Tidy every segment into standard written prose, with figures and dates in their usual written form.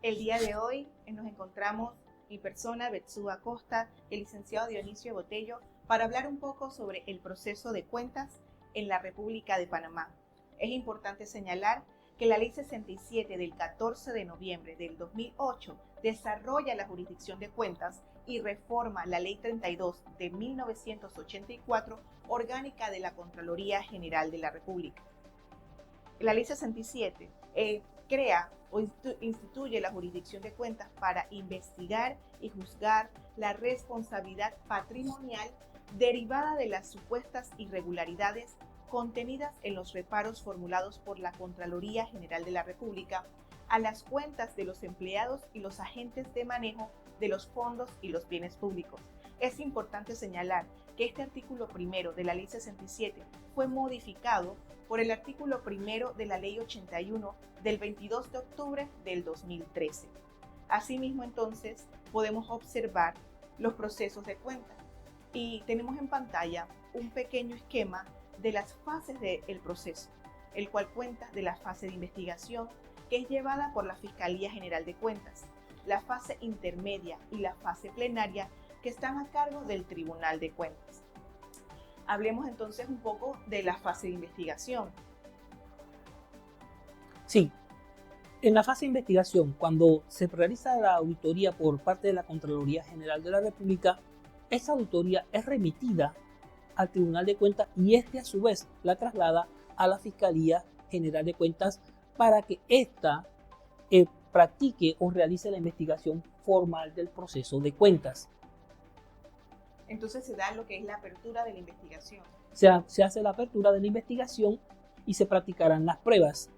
El día de hoy nos encontramos mi persona, Betsú Acosta, el licenciado Dionisio Botello, para hablar un poco sobre el proceso de cuentas en la República de Panamá. Es importante señalar que la Ley 67 del 14 de noviembre del 2008 desarrolla la jurisdicción de cuentas y reforma la Ley 32 de 1984, orgánica de la Contraloría General de la República. La Ley 67 crea o instituye la jurisdicción de cuentas para investigar y juzgar la responsabilidad patrimonial derivada de las supuestas irregularidades contenidas en los reparos formulados por la Contraloría General de la República a las cuentas de los empleados y los agentes de manejo de los fondos y los bienes públicos. Es importante señalar que este artículo primero de la Ley 67 fue modificado por el artículo primero de la Ley 81 del 22 de octubre del 2013. Asimismo, entonces, podemos observar los procesos de cuenta y tenemos en pantalla un pequeño esquema de las fases del proceso, el cual cuenta de la fase de investigación, que es llevada por la Fiscalía General de Cuentas, la fase intermedia y la fase plenaria, que están a cargo del Tribunal de Cuentas. Hablemos entonces un poco de la fase de investigación. Sí, en la fase de investigación, cuando se realiza la auditoría por parte de la Contraloría General de la República, esa auditoría es remitida al Tribunal de Cuentas y este a su vez la traslada a la Fiscalía General de Cuentas para que ésta practique o realice la investigación formal del proceso de cuentas. Entonces se da lo que es la apertura de la investigación. Se hace la apertura de la investigación y se practicarán las pruebas.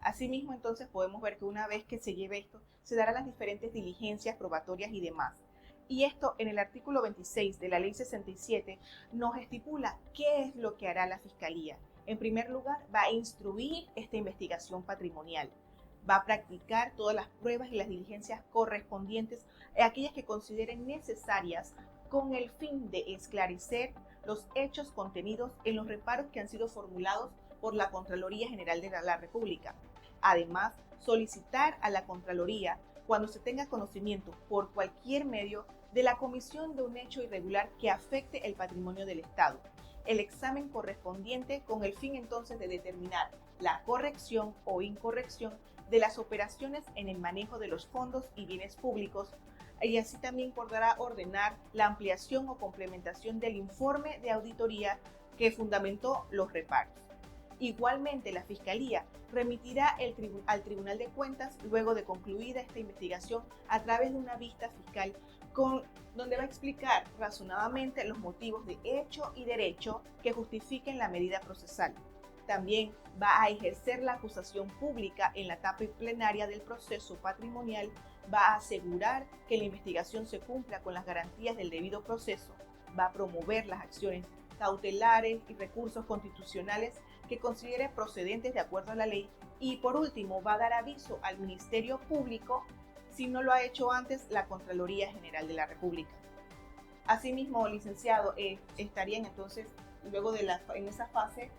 Asimismo, entonces podemos ver que una vez que se lleve esto, se darán las diferentes diligencias probatorias y demás. Y esto en el artículo 26 de la Ley 67 nos estipula qué es lo que hará la Fiscalía. En primer lugar, va a instruir esta investigación patrimonial. Va a practicar todas las pruebas y las diligencias correspondientes, aquellas que consideren necesarias con el fin de esclarecer los hechos contenidos en los reparos que han sido formulados por la Contraloría General de la República. Además, solicitar a la Contraloría, cuando se tenga conocimiento por cualquier medio de la comisión de un hecho irregular que afecte el patrimonio del Estado, el examen correspondiente con el fin entonces de determinar la corrección o incorrección de las operaciones en el manejo de los fondos y bienes públicos, y así también podrá ordenar la ampliación o complementación del informe de auditoría que fundamentó los reparos. Igualmente, la Fiscalía remitirá al Tribunal de Cuentas, luego de concluida esta investigación, a través de una vista fiscal donde va a explicar razonadamente los motivos de hecho y derecho que justifiquen la medida procesal. También va a ejercer la acusación pública en la etapa plenaria del proceso patrimonial, va a asegurar que la investigación se cumpla con las garantías del debido proceso, va a promover las acciones cautelares y recursos constitucionales que considere procedentes de acuerdo a la ley, y por último va a dar aviso al Ministerio Público si no lo ha hecho antes la Contraloría General de la República. Asimismo, licenciado, estarían entonces luego en esa fase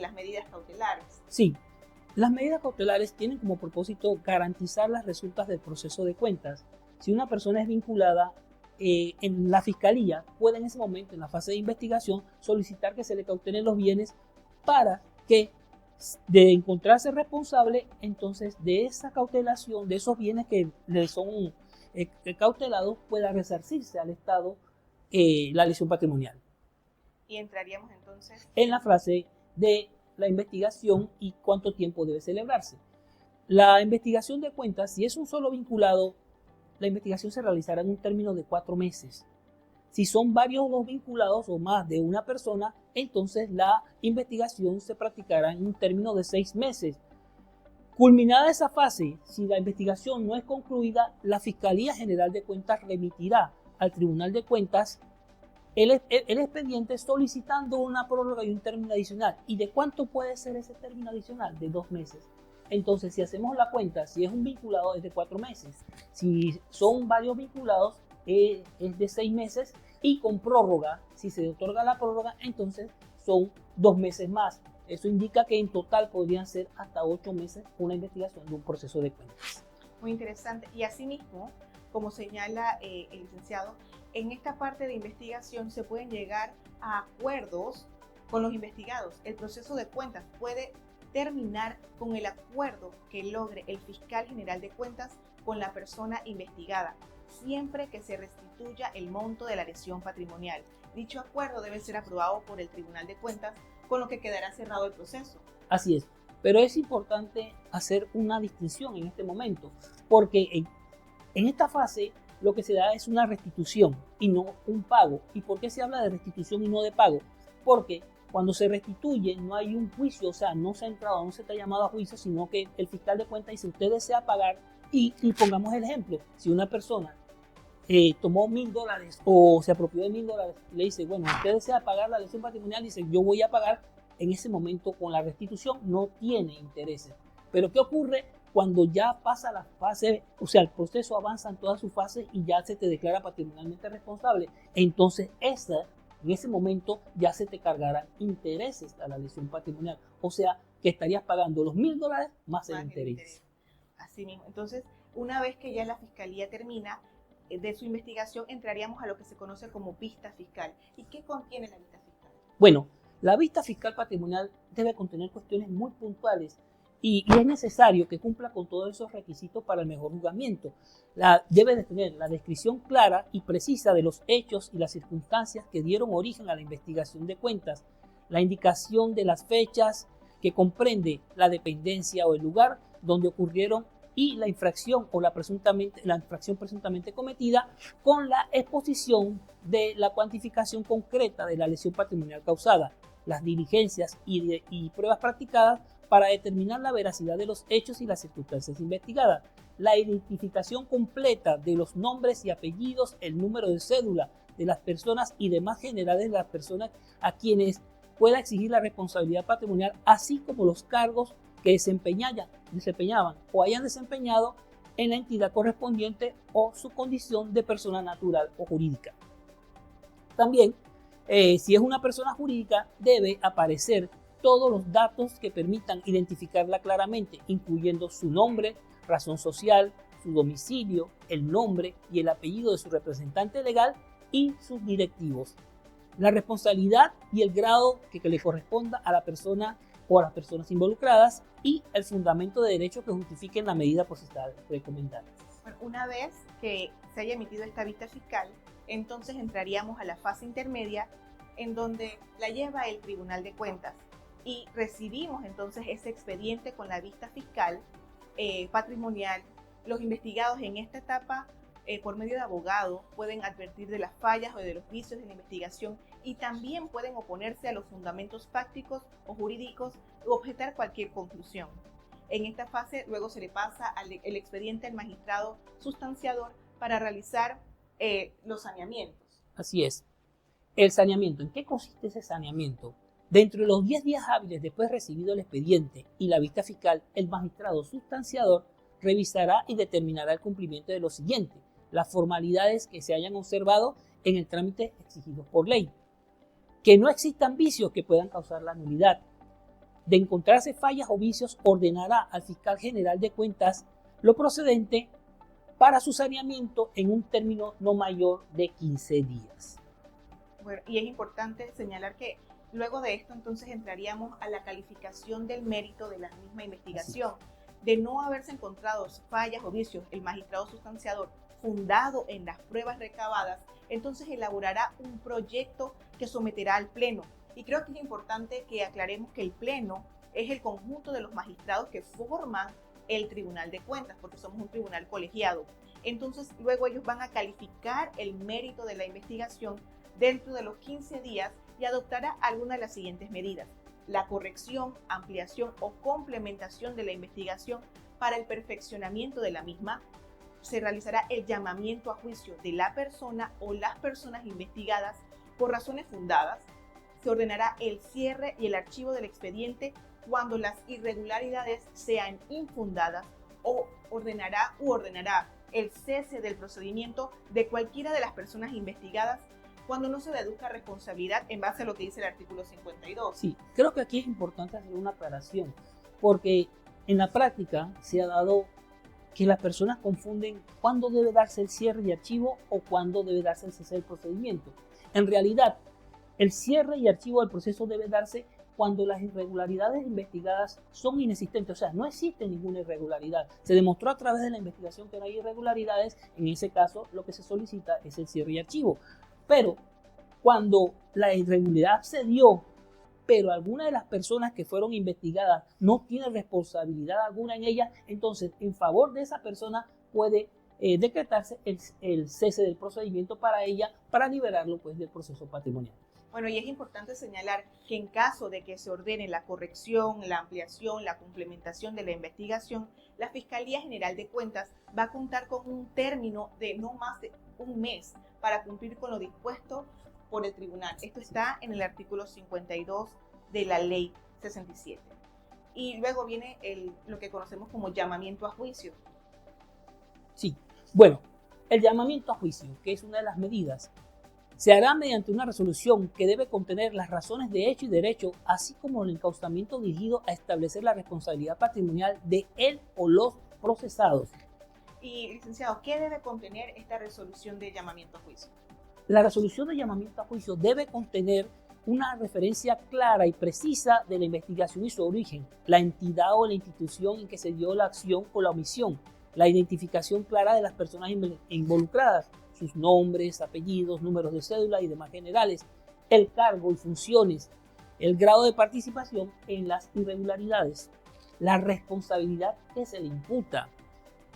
las medidas cautelares. Sí, las medidas cautelares tienen como propósito garantizar las resultas del proceso de cuentas. Si una persona es vinculada en la Fiscalía, puede en ese momento, en la fase de investigación, solicitar que se le cautelen los bienes para que, de encontrarse responsable, entonces de esa cautelación, de esos bienes que le son cautelados, pueda resarcirse al Estado la lesión patrimonial. Y entraríamos entonces en la fase de la investigación y cuánto tiempo debe celebrarse. La investigación de cuentas, si es un solo vinculado, la investigación se realizará en un término de 4 meses. Si son varios los vinculados o más de una persona, entonces la investigación se practicará en un término de 6 meses. Culminada esa fase, si la investigación no es concluida, la Fiscalía General de Cuentas remitirá al Tribunal de Cuentas el expediente solicitando una prórroga y un término adicional. ¿Y de cuánto puede ser ese término adicional? De 2 meses. Entonces, si hacemos la cuenta, si es un vinculado es de 4 meses. Si son varios vinculados es de 6 meses, y con prórroga, si se otorga la prórroga, entonces son 2 meses más. Eso indica que en total podrían ser hasta 8 meses una investigación de un proceso de cuentas. Muy interesante. Y asimismo, como señala el licenciado, en esta parte de investigación se pueden llegar a acuerdos con los investigados. El proceso de cuentas puede terminar con el acuerdo que logre el fiscal general de cuentas con la persona investigada, siempre que se restituya el monto de la lesión patrimonial. Dicho acuerdo debe ser aprobado por el Tribunal de Cuentas, con lo que quedará cerrado el proceso. Así es, pero es importante hacer una distinción en este momento, porque en esta fase lo que se da es una restitución y no un pago. ¿Y por qué se habla de restitución y no de pago? Porque cuando se restituye no hay un juicio, o sea, no se ha entrado, no se está llamado a juicio, sino que el fiscal de cuentas dice, usted desea pagar, y pongamos el ejemplo, si una persona tomó $1,000 o se apropió de $1,000, le dice, bueno, usted desea pagar la lesión patrimonial, dice, yo voy a pagar. En ese momento con la restitución no tiene intereses. Pero ¿qué ocurre cuando ya pasa la fase, o sea, el proceso avanza en todas sus fases y ya se te declara patrimonialmente responsable? Entonces en ese momento ya se te cargarán intereses a la lesión patrimonial. O sea, que estarías pagando los $1,000 más el interés. Así mismo. Entonces, una vez que ya la fiscalía termina de su investigación, entraríamos a lo que se conoce como vista fiscal. ¿Y qué contiene la vista fiscal? Bueno, la vista fiscal patrimonial debe contener cuestiones muy puntuales y es necesario que cumpla con todos esos requisitos para el mejor juzgamiento. Debe de tener la descripción clara y precisa de los hechos y las circunstancias que dieron origen a la investigación de cuentas, la indicación de las fechas que comprende la dependencia o el lugar donde ocurrieron y la infracción o la infracción presuntamente cometida, con la exposición de la cuantificación concreta de la lesión patrimonial causada, las diligencias y pruebas practicadas para determinar la veracidad de los hechos y las circunstancias investigadas, la identificación completa de los nombres y apellidos, el número de cédula de las personas y demás generales de las personas a quienes pueda exigir la responsabilidad patrimonial, así como los cargos que desempeñaban o hayan desempeñado en la entidad correspondiente o su condición de persona natural o jurídica. También, si es una persona jurídica, debe aparecer todos los datos que permitan identificarla claramente, incluyendo su nombre, razón social, su domicilio, el nombre y el apellido de su representante legal y sus directivos, la responsabilidad y el grado que le corresponda a la persona o a las personas involucradas y el fundamento de derecho que justifiquen la medida procesal recomendada. Bueno, una vez que se haya emitido esta vista fiscal, entonces entraríamos a la fase intermedia, en donde la lleva el Tribunal de Cuentas, y recibimos entonces ese expediente con la vista fiscal patrimonial. Los investigados en esta etapa, por medio de abogado, pueden advertir de las fallas o de los vicios de la investigación, y también pueden oponerse a los fundamentos fácticos o jurídicos o objetar cualquier conclusión. En esta fase luego se le pasa el expediente al magistrado sustanciador para realizar los saneamientos. Así es. El saneamiento. ¿En qué consiste ese saneamiento? Dentro de los 10 días hábiles después de recibido el expediente y la vista fiscal, el magistrado sustanciador revisará y determinará el cumplimiento de lo siguiente: las formalidades que se hayan observado en el trámite exigido por ley, que no existan vicios que puedan causar la nulidad. De encontrarse fallas o vicios, ordenará al fiscal general de cuentas lo procedente para su saneamiento en un término no mayor de 15 días. Bueno, y es importante señalar que luego de esto entonces entraríamos a la calificación del mérito de la misma investigación. De no haberse encontrado fallas o vicios, el magistrado sustanciador, fundado en las pruebas recabadas, entonces elaborará un proyecto que someterá al Pleno. Y creo que es importante que aclaremos que el Pleno es el conjunto de los magistrados que forman el Tribunal de Cuentas, porque somos un tribunal colegiado. Entonces, luego ellos van a calificar el mérito de la investigación dentro de los 15 días y adoptará alguna de las siguientes medidas: la corrección, ampliación o complementación de la investigación para el perfeccionamiento de la misma. Se realizará el llamamiento a juicio de la persona o las personas investigadas por razones fundadas. Se ordenará el cierre y el archivo del expediente cuando las irregularidades sean infundadas, o ordenará el cese del procedimiento de cualquiera de las personas investigadas cuando no se deduzca responsabilidad en base a lo que dice el artículo 52. Sí, creo que aquí es importante hacer una aclaración, porque en la práctica se ha dado que las personas confunden cuándo debe darse el cierre y archivo o cuándo debe darse el cese del procedimiento. En realidad, el cierre y archivo del proceso debe darse cuando las irregularidades investigadas son inexistentes, o sea, no existe ninguna irregularidad. Se demostró a través de la investigación que no hay irregularidades, en ese caso lo que se solicita es el cierre y archivo. Pero cuando la irregularidad se dio, pero alguna de las personas que fueron investigadas no tiene responsabilidad alguna en ella, entonces en favor de esa persona puede decretarse el cese del procedimiento para ella, para liberarlo pues del proceso patrimonial. Bueno, y es importante señalar que en caso de que se ordene la corrección, la ampliación, la complementación de la investigación, la Fiscalía General de Cuentas va a contar con un término de no más de un mes para cumplir con lo dispuesto por el tribunal. Esto está en el artículo 52 de la Ley 67. Y luego viene lo que conocemos como llamamiento a juicio. Sí, bueno, el llamamiento a juicio, que es una de las medidas, se hará mediante una resolución que debe contener las razones de hecho y derecho, así como el encauzamiento dirigido a establecer la responsabilidad patrimonial de él o los procesados. Y, licenciado, ¿qué debe contener esta resolución de llamamiento a juicio? La resolución de llamamiento a juicio debe contener una referencia clara y precisa de la investigación y su origen, la entidad o la institución en que se dio la acción o la omisión, la identificación clara de las personas involucradas, sus nombres, apellidos, números de cédula y demás generales, el cargo y funciones, el grado de participación en las irregularidades, la responsabilidad que se le imputa,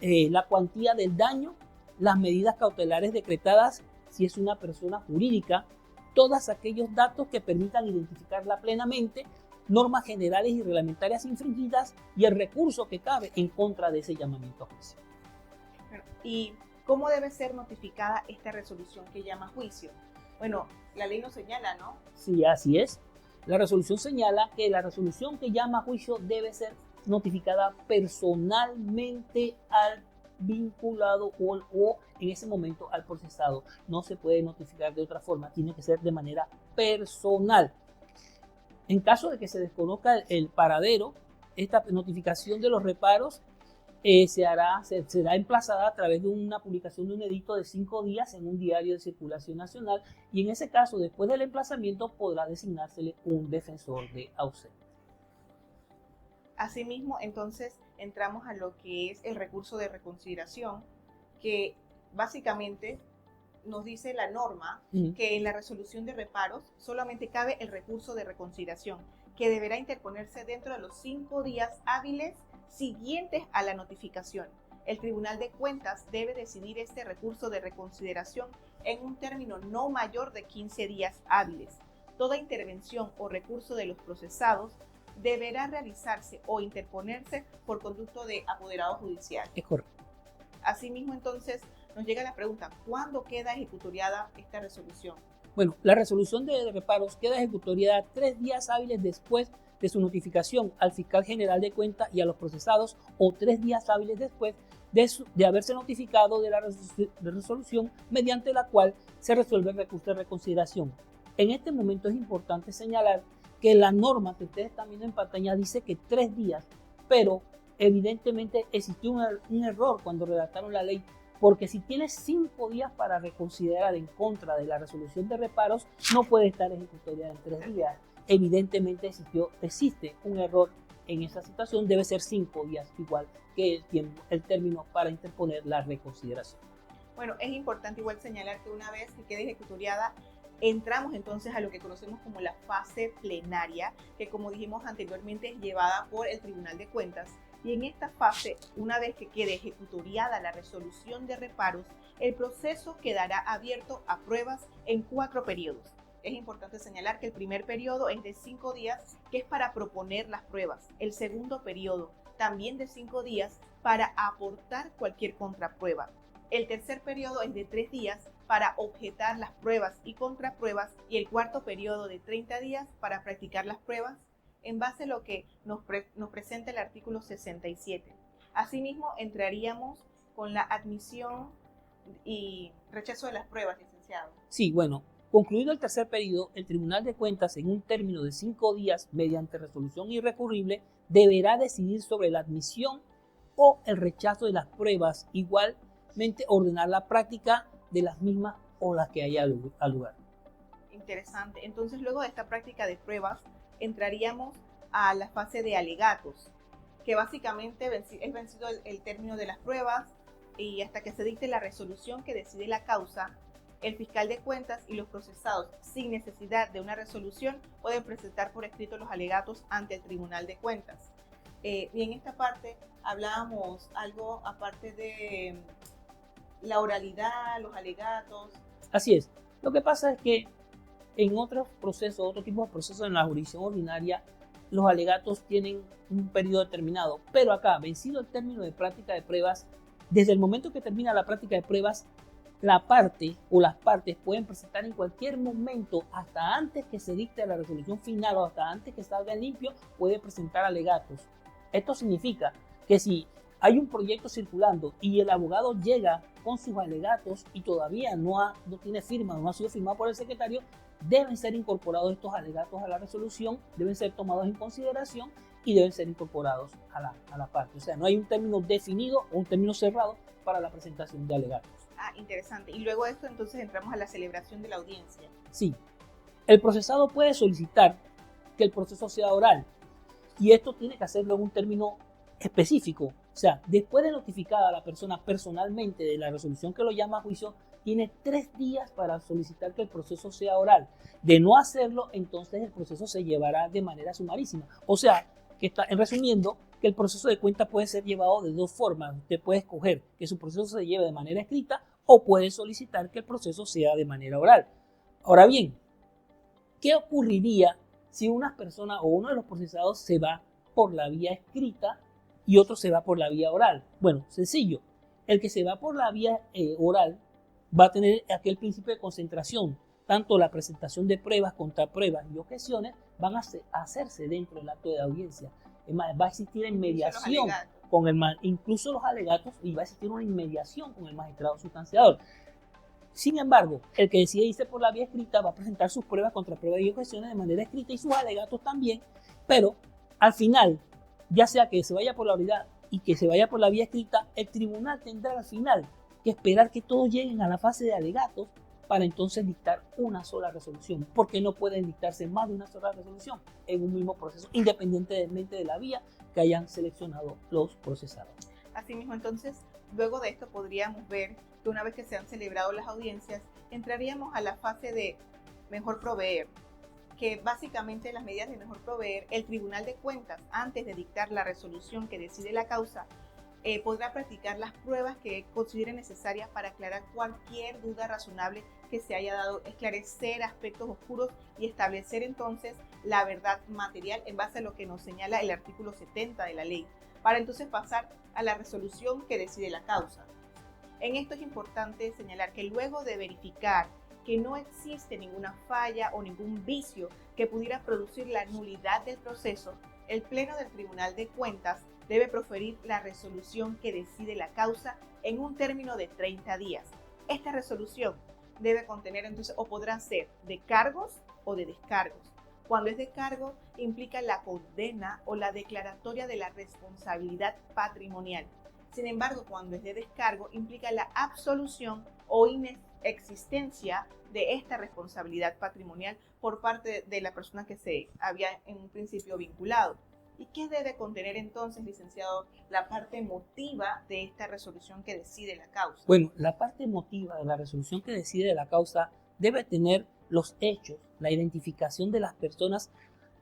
la cuantía del daño, las medidas cautelares decretadas si es una persona jurídica, todos aquellos datos que permitan identificarla plenamente, normas generales y reglamentarias infringidas y el recurso que cabe en contra de ese llamamiento a juicio. ¿Y cómo debe ser notificada esta resolución que llama a juicio? Bueno, la ley nos señala, ¿no? Sí, así es. La resolución señala que la resolución que llama a juicio debe ser notificada personalmente al vinculado o en ese momento al procesado. No se puede notificar de otra forma, tiene que ser de manera personal. En caso de que se desconozca el paradero, esta notificación de los reparos será emplazada a través de una publicación de un edicto de 5 días en un diario de circulación nacional y en ese caso, después del emplazamiento, podrá designársele un defensor de ausente. Asimismo, entonces, entramos a lo que es el recurso de reconsideración, que básicamente nos dice la norma que en la resolución de reparos solamente cabe el recurso de reconsideración, que deberá interponerse dentro de los 5 días hábiles siguientes a la notificación. El Tribunal de Cuentas debe decidir este recurso de reconsideración en un término no mayor de 15 días hábiles. Toda intervención o recurso de los procesados deberá realizarse o interponerse por conducto de apoderado judicial. Es correcto. Asimismo, entonces, nos llega la pregunta, ¿cuándo queda ejecutoriada esta resolución? Bueno, la resolución de reparos queda ejecutoriada 3 días hábiles después de su notificación al fiscal general de cuentas y a los procesados o 3 días hábiles después de haberse notificado de la resolución mediante la cual se resuelve el recurso de reconsideración. En este momento es importante señalar que la norma que ustedes están viendo en pantalla dice que 3 días, pero evidentemente existió un error cuando redactaron la ley, porque si tienes 5 días para reconsiderar en contra de la resolución de reparos, no puede estar ejecutoriada en 3 días. Evidentemente existe un error en esa situación, debe ser 5 días, igual que el término para interponer la reconsideración. Bueno, es importante igual señalar que una vez que quede ejecutoriada, entramos entonces a lo que conocemos como la fase plenaria, que como dijimos anteriormente es llevada por el Tribunal de Cuentas. Y en esta fase, una vez que quede ejecutoriada la resolución de reparos, el proceso quedará abierto a pruebas en 4 periodos. Es importante señalar que el primer periodo es de 5 días, que es para proponer las pruebas. El segundo periodo, también de 5 días, para aportar cualquier contraprueba. El tercer periodo es de 3 días para objetar las pruebas y contrapruebas, y el cuarto periodo de 30 días para practicar las pruebas en base a lo que nos presenta el artículo 67. Asimismo, entraríamos con la admisión y rechazo de las pruebas, licenciado. Sí, bueno, concluido el tercer periodo, el Tribunal de Cuentas, en un término de 5 días, mediante resolución irrecurrible, deberá decidir sobre la admisión o el rechazo de las pruebas, igualmente ordenar la práctica de las mismas o las que haya al lugar. Interesante. Entonces, luego de esta práctica de pruebas, entraríamos a la fase de alegatos, que básicamente es vencido el término de las pruebas y hasta que se dicte la resolución que decide la causa, el fiscal de cuentas y los procesados, sin necesidad de una resolución, pueden presentar por escrito los alegatos ante el Tribunal de Cuentas. Y en esta parte hablábamos algo aparte de la oralidad, los alegatos. Así es. Lo que pasa es que en otros procesos, otro tipo de procesos en la jurisdicción ordinaria, los alegatos tienen un periodo determinado, pero acá, vencido el término de práctica de pruebas, desde el momento que termina la práctica de pruebas, la parte o las partes pueden presentar en cualquier momento, hasta antes que se dicte la resolución final o hasta antes que salga limpio, puede presentar alegatos. Esto significa que si hay un proyecto circulando y el abogado llega con sus alegatos y todavía no tiene firma, no ha sido firmado por el secretario, deben ser incorporados estos alegatos a la resolución, deben ser tomados en consideración y deben ser incorporados a la parte. O sea, no hay un término definido o un término cerrado para la presentación de alegatos. Interesante. Y luego de esto, entonces entramos a la celebración de la audiencia. Sí. El procesado puede solicitar que el proceso sea oral y esto tiene que hacerlo en un término específico. O sea, después de notificada a la persona personalmente de la resolución que lo llama a juicio, tiene 3 días para solicitar que el proceso sea oral. De no hacerlo, entonces el proceso se llevará de manera sumarísima. O sea, que está resumiendo que el proceso de cuenta puede ser llevado de 2 formas. Usted puede escoger que su proceso se lleve de manera escrita o puede solicitar que el proceso sea de manera oral. Ahora bien, ¿qué ocurriría si una persona o uno de los procesados se va por la vía escrita y otro se va por la vía oral? Bueno, sencillo. El que se va por la vía oral va a tener aquel principio de concentración. Tanto la presentación de pruebas, contrapruebas y objeciones van a hacerse dentro del acto de audiencia. Es más, va a existir inmediación con incluso los alegatos, y va a existir una inmediación con el magistrado sustanciador. Sin embargo, el que decide irse por la vía escrita va a presentar sus pruebas, contrapruebas y objeciones de manera escrita y sus alegatos también, pero al final, ya sea que se vaya por la oralidad y que se vaya por la vía escrita, el tribunal tendrá al final que esperar que todos lleguen a la fase de alegatos para entonces dictar una sola resolución, porque no pueden dictarse más de una sola resolución en un mismo proceso, independientemente de la vía que hayan seleccionado los procesados. Asimismo, entonces, luego de esto podríamos ver que una vez que se han celebrado las audiencias, entraríamos a la fase de mejor proveer, que básicamente las medidas de mejor proveer, el Tribunal de Cuentas, antes de dictar la resolución que decide la causa, podrá practicar las pruebas que considere necesarias para aclarar cualquier duda razonable que se haya dado, esclarecer aspectos oscuros y establecer entonces la verdad material en base a lo que nos señala el artículo 70 de la ley, para entonces pasar a la resolución que decide la causa. En esto es importante señalar que luego de verificar que no existe ninguna falla o ningún vicio que pudiera producir la nulidad del proceso, el Pleno del Tribunal de Cuentas debe proferir la resolución que decide la causa en un término de 30 días. Esta resolución debe contener entonces, o podrán ser de cargos o de descargos. Cuando es de cargo, implica la condena o la declaratoria de la responsabilidad patrimonial. Sin embargo, cuando es de descargo, implica la absolución o inexistencia de esta responsabilidad patrimonial por parte de la persona que se había en un principio vinculado. ¿Y qué debe contener entonces, licenciado, la parte emotiva de esta resolución que decide la causa? Bueno, la parte emotiva de la resolución que decide la causa debe tener los hechos, la identificación de las personas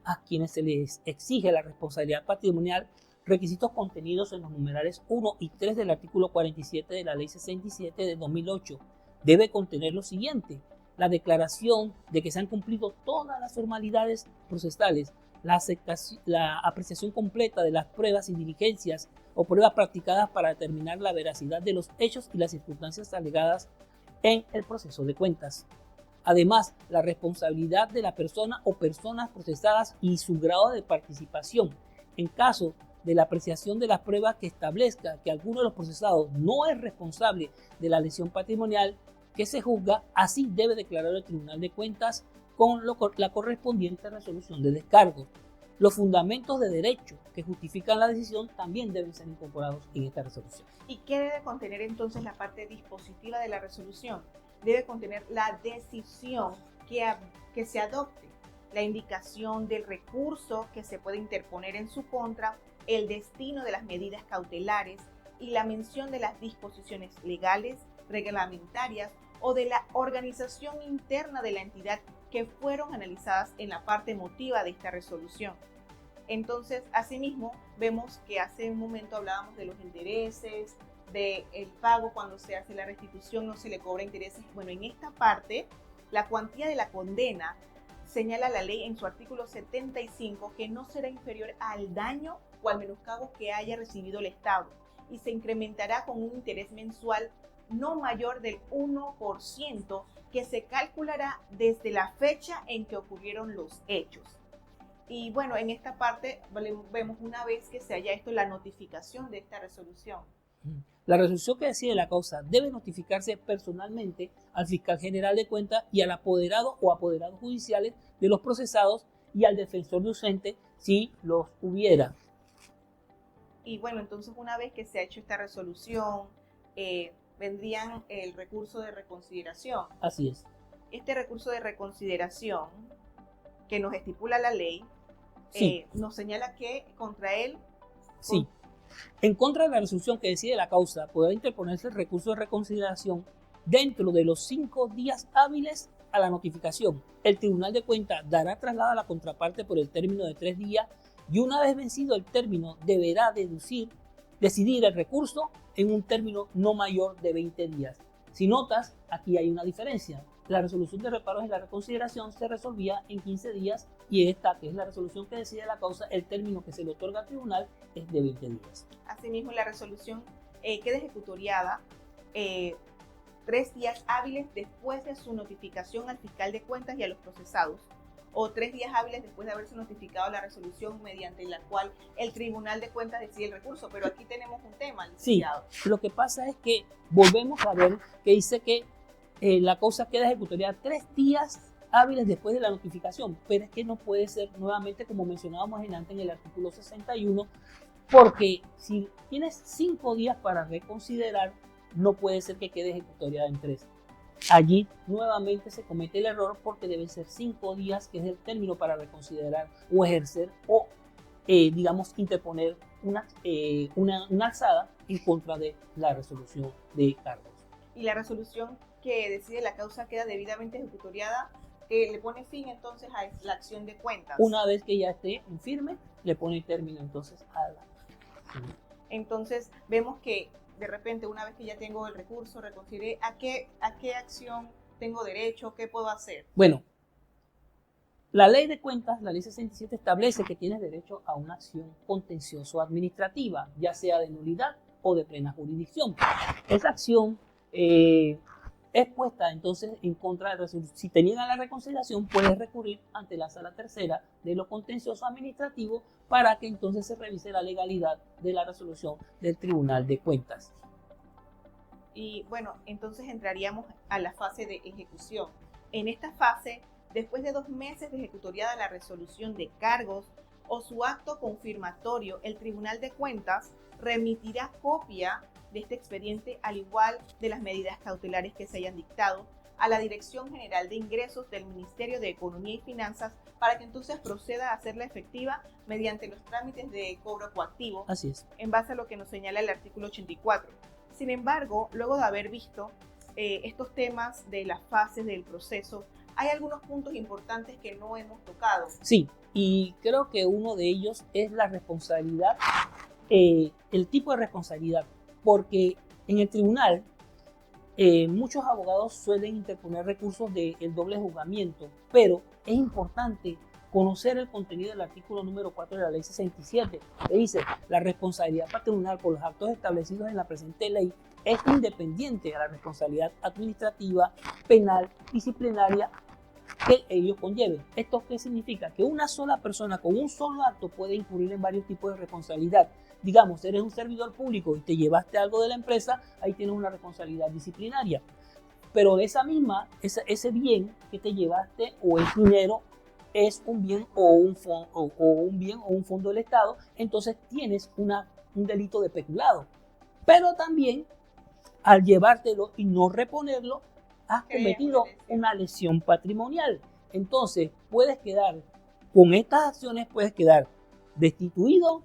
a quienes se les exige la responsabilidad patrimonial, requisitos contenidos en los numerales 1 y 3 del artículo 47 de la Ley 67 de 2008. Debe contener lo siguiente: la declaración de que se han cumplido todas las formalidades procesales, la apreciación completa de las pruebas y diligencias o pruebas practicadas para determinar la veracidad de los hechos y las circunstancias alegadas en el proceso de cuentas. Además, la responsabilidad de la persona o personas procesadas y su grado de participación. En caso de la apreciación de las pruebas que establezca que alguno de los procesados no es responsable de la lesión patrimonial que se juzga, así debe declarar el Tribunal de Cuentas con la correspondiente resolución de descargo. los fundamentos de derecho que justifican la decisión también deben ser incorporados en esta resolución. ¿Y qué debe contener entonces la parte dispositiva de la resolución? Debe contener la decisión que se adopte, la indicación del recurso que se puede interponer en su contra, el destino de las medidas cautelares y la mención de las disposiciones legales, reglamentarias o de la organización interna de la entidad que fueron analizadas en la parte emotiva de esta resolución. Entonces, asimismo, vemos que hace un momento hablábamos de los intereses, del pago cuando se hace la restitución, no se le cobra intereses. Bueno, en esta parte, la cuantía de la condena señala la ley en su artículo 75 que no será inferior al daño o al menoscabo que haya recibido el Estado y se incrementará con un interés mensual no mayor del 1% que se calculará desde la fecha en que ocurrieron los hechos. Y bueno, en esta parte vemos una vez que se haya esto la notificación de esta resolución. La resolución que decide la causa debe notificarse personalmente al fiscal general de cuentas y al apoderado o apoderados judiciales de los procesados y al defensor docente si los hubiera. Y bueno, entonces una vez que se ha hecho esta resolución, vendrían el recurso de reconsideración. Así es. Este recurso de reconsideración que nos estipula la ley, sí. Nos señala que contra él... Sí. En contra de la resolución que decide la causa, podrá interponerse el recurso de reconsideración dentro de los 5 días hábiles a la notificación. El Tribunal de Cuentas dará traslado a la contraparte por el término de 3 días y una vez vencido el término deberá decidir el recurso en un término no mayor de 20 días. Si notas, aquí hay una diferencia. La resolución de reparos y la reconsideración se resolvía en 15 días y esta, que es la resolución que decide la causa, el término que se le otorga al tribunal es de 20 días. Asimismo, la resolución queda ejecutoriada 3 días hábiles después de su notificación al fiscal de cuentas y a los procesados, o 3 días hábiles después de haberse notificado la resolución mediante la cual el Tribunal de Cuentas decide el recurso. Pero aquí tenemos un tema, licenciado. Sí, lo que pasa es que volvemos a ver que dice que la causa queda ejecutoriada 3 días hábiles después de la notificación, pero es que no puede ser nuevamente como mencionábamos antes en el artículo 61, porque si tienes 5 días para reconsiderar, no puede ser que quede ejecutoriada en 3. Allí nuevamente se comete el error porque deben ser 5 días, que es el término para reconsiderar o ejercer o, digamos, interponer una alzada en contra de la resolución de cargos. Y la resolución que decide la causa queda debidamente ejecutoriada, le pone fin entonces a la acción de cuentas. Una vez que ya esté en firme, le pone término entonces a la... Entonces vemos que de repente una vez que ya tengo el recurso, reconsideré a qué acción tengo derecho, qué puedo hacer. Bueno, la ley de cuentas, la ley 67, establece que tienes derecho a una acción contencioso administrativa, ya sea de nulidad o de plena jurisdicción. Esa acción es puesta entonces en contra de resolución. Si te niegan la reconsideración, puedes recurrir ante la sala tercera de lo contencioso administrativo para que entonces se revise la legalidad de la resolución del Tribunal de Cuentas. Y bueno, entonces entraríamos a la fase de ejecución. En esta fase, después de 2 meses de ejecutoriada la resolución de cargos o su acto confirmatorio, el Tribunal de Cuentas remitirá copia de este expediente, al igual de las medidas cautelares que se hayan dictado, a la Dirección General de Ingresos del Ministerio de Economía y Finanzas para que entonces proceda a hacerla efectiva mediante los trámites de cobro coactivo. Así es. En base a lo que nos señala el artículo 84. Sin embargo, luego de haber visto estos temas de las fases del proceso, hay algunos puntos importantes que no hemos tocado. Sí, y creo que uno de ellos es la responsabilidad, el tipo de responsabilidad, porque en el tribunal muchos abogados suelen interponer recursos del doble juzgamiento, pero es importante conocer el contenido del artículo número 4 de la ley 67, que dice: la responsabilidad patrimonial por los actos establecidos en la presente ley es independiente a la responsabilidad administrativa, penal, disciplinaria que ello conlleve. ¿Esto qué significa? Que una sola persona con un solo acto puede incurrir en varios tipos de responsabilidad. Digamos, eres un servidor público y te llevaste algo de la empresa, ahí tienes una responsabilidad disciplinaria. Pero ese bien que te llevaste o el dinero es un bien o un fondo del Estado, entonces tienes un delito de peculado. Pero también, al llevártelo y no reponerlo, has cometido una lesión patrimonial. Entonces, puedes quedar, con estas acciones, puedes quedar destituido,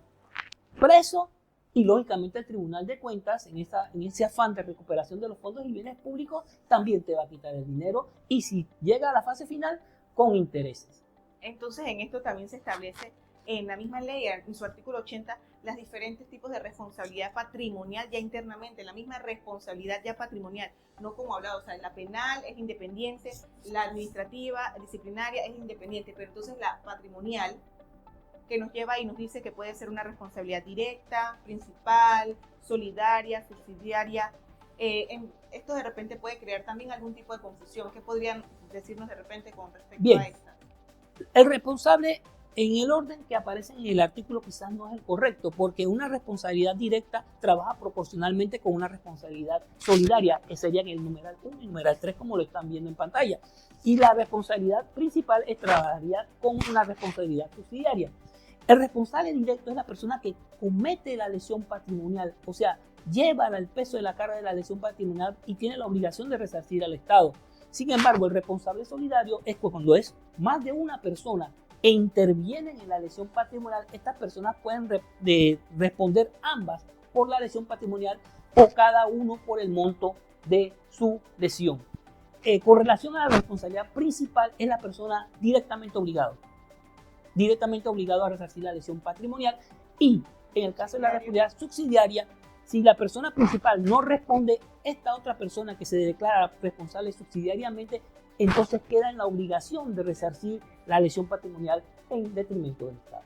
preso, y lógicamente el Tribunal de Cuentas, en ese afán de recuperación de los fondos y bienes públicos, también te va a quitar el dinero, y si llega a la fase final, con intereses. Entonces, en esto también se establece en la misma ley, en su artículo 80, los diferentes tipos de responsabilidad patrimonial ya internamente, la misma responsabilidad ya patrimonial, no como hablado, o sea, la penal es independiente, la administrativa, disciplinaria es independiente, pero entonces la patrimonial, que nos lleva y nos dice que puede ser una responsabilidad directa, principal, solidaria, subsidiaria. Esto de repente puede crear también algún tipo de confusión. ¿Qué podrían decirnos de repente con respecto a esta? El responsable, en el orden que aparece en el artículo, quizás no es el correcto, porque una responsabilidad directa trabaja proporcionalmente con una responsabilidad solidaria, que sería en el numeral 1 y numeral 3, como lo están viendo en pantalla. Y la responsabilidad principal trabajaría con una responsabilidad subsidiaria. El responsable directo es la persona que comete la lesión patrimonial, o sea, lleva el peso de la carga de la lesión patrimonial y tiene la obligación de resarcir al Estado. Sin embargo, el responsable solidario es cuando es más de una persona e intervienen en la lesión patrimonial. Estas personas pueden responder ambas por la lesión patrimonial o cada uno por el monto de su lesión. Con relación a la responsabilidad principal, es la persona directamente obligada a resarcir la lesión patrimonial, y en el caso de la responsabilidad subsidiaria, si la persona principal no responde, esta otra persona que se declara responsable subsidiariamente, entonces queda en la obligación de resarcir la lesión patrimonial en detrimento del Estado.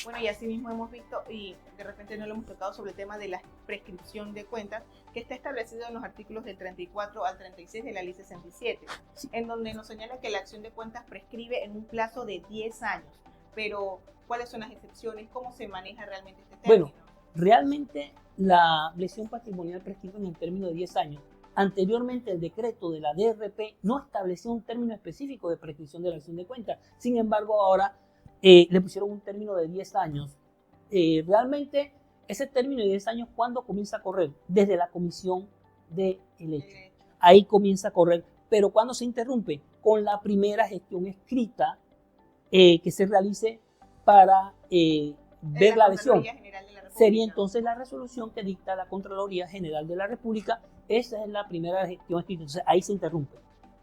Bueno, y así mismo hemos visto, y de repente no lo hemos tocado, sobre el tema de la prescripción de cuentas, que está establecido en los artículos del 34 al 36 de la Ley 67, sí, en donde nos señala que la acción de cuentas prescribe en un plazo de 10 años. Pero, ¿cuáles son las excepciones? ¿Cómo se maneja realmente este término? Bueno, realmente la lesión patrimonial prescribe en el término de 10 años. Anteriormente, el decreto de la DRP no establecía un término específico de prescripción de la acción de cuentas. Sin embargo, ahora le pusieron un término de 10 años. Realmente, ese término de 10 años, ¿cuándo comienza a correr? Desde la comisión del hecho. Ahí comienza a correr. Pero ¿cuándo se interrumpe? Con la primera gestión escrita que se realice para ver la lesión. Sería entonces la resolución que dicta la Contraloría General de la República. Esa es la primera gestión escrita, entonces ahí se interrumpe.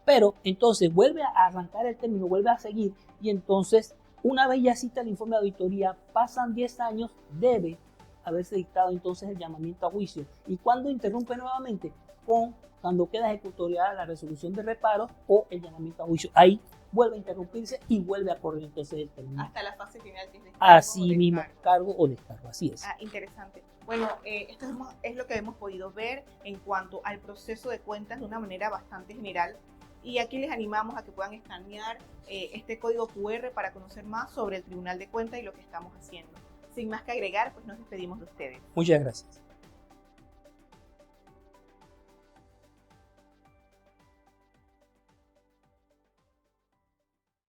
Pero entonces vuelve a arrancar el término, vuelve a seguir, y entonces una vez ya cita el informe de auditoría, pasan 10 años, debe haberse dictado entonces el llamamiento a juicio. ¿Y cuándo interrumpe nuevamente? Cuando queda ejecutoriada la resolución de reparo o el llamamiento a juicio. Ahí vuelve a interrumpirse y vuelve a correr entonces el término. Hasta la fase final, que es descargo. Así mismo, cargo o descargo, así es. Interesante. Bueno, esto es lo que hemos podido ver en cuanto al proceso de cuentas de una manera bastante general. Y aquí les animamos a que puedan escanear este código QR para conocer más sobre el Tribunal de Cuentas y lo que estamos haciendo. Sin más que agregar, pues nos despedimos de ustedes. Muchas gracias.